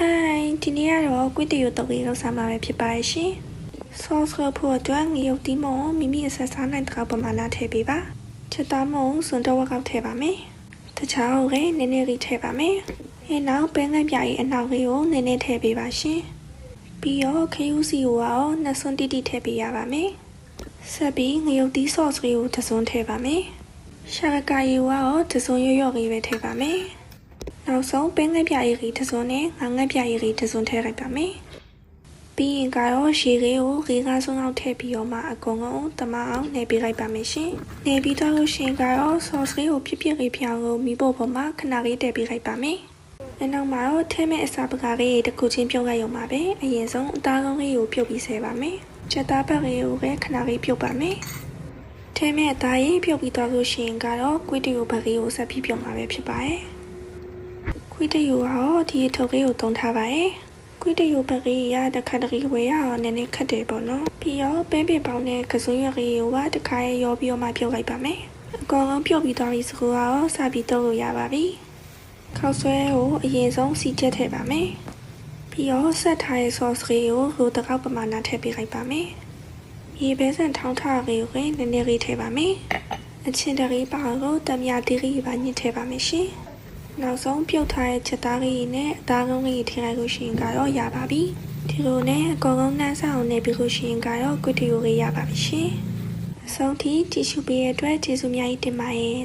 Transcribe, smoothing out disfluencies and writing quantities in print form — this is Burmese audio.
Hi, 今天我规定有到一个三万匹白些，sauce 和破段有地毛，咪咪是三难搞不嘛那特别吧？这大毛送到我搞特别没？他瞧个奶奶个特别没？哎，那本来便宜，那个哟奶奶特别吧些，比要看有时有啊，那送弟弟特别呀吧没？是比我有地 sauce 有他送特别没？下个家有啊，他送有个月特别没？နောက်ဆုံးပင်ငယ်ပြရီတစုံနဲ့ငါငယ်ပြရီတစုံထည့်လိုက်ပါမယ်။ပြီးရင်ကတော့ရှည်လေးကိုရေကားဆုံးအောင်ထည့်ပြီးတော့မှအကုန်လုံးတမအောင်နှိပ်ပေးလိုက်ပါမယ်ရှင်။နှိပ်ပြီးတော့လို့ရှင်ကတော့ sauce လေးကိုပြပြလေးဖြောင်းကိုမီးဖို့ပေါ်မှာခဏလေးတည့်ပေးလိုက်ပါမယ်။နောက်မှာတော့ထည့်မဲ့အစာပကားလေးတစ်ခုချင်းပြုတ်လိုက်ရုံပါပဲ။အရင်ဆုံးအသားလုံးလေးကိုပြုတ်ပြီးဆဲပါမယ်။ချက်သားပတ်လေးကိုလည်းခဏလေးပြုတ်ပါမယ်။ထည့်မဲ့အသားလေးပြုတ်ပြီးတော့လို့ရှင်ကတော့ကွေးတီကိုဘက်လေးကိုဆက်ပြီးပြုတ်မှာပဲဖြစ်ပါတယ်။ခွေးတယူဟောဒီထုတ်လေးကိုတုံးထားပါရဲ့ခွေးတယူပကေးရတခါတည်းဝဲရအောင်နည်းနည်းခတ်တယ်ပေါ့နော်ပြီးတော့ပဲပေပေါင်းနဲ့ကစုံရွက်လေးကိုတခါရောပြီးတော့မှပြုတ်လိုက်ပါမယ်အကောင်လုံးပြုတ်ပြီးသွားပြီဆိုတော့စပြီးတုပ်လို့ရပါပြီခောက်ဆွဲကိုအရင်ဆုံးစီချက်ထည့်ပါမယ်ပြီးတော့ဆက်ထားတဲ့ sauce လေးကိုလိုတစ်ကောက်ပမာဏထည့်ပေးလိုက်ပါမယ်ရေပဲစံထောင်းထားလေးကိုနည်းနည်းလေးထည့်ပါမယ်အချင်းတရီပါကိုတမယာတီရီပါညှစ်ထည့်ပါမယ်ရှင်နောက်ဆုံးပြုတ်ထားတဲ့ချက်သားလေးနဲ့အသားကုန်းလေးထည့်လိုက်လို့ရှိရင်ကတော့ရပါပြီဒီလိုနဲ့အကောင်လုံးနှမ်းဆောင်နေပြီးလို့ရှိရင်ကတော့ကွတ်တီကိုရပါပြီရှင်အဆုံးထိကြည့်ရှုပေးတဲ့အတွက်ကျေးဇူးများကြီးတင်ပါတယ်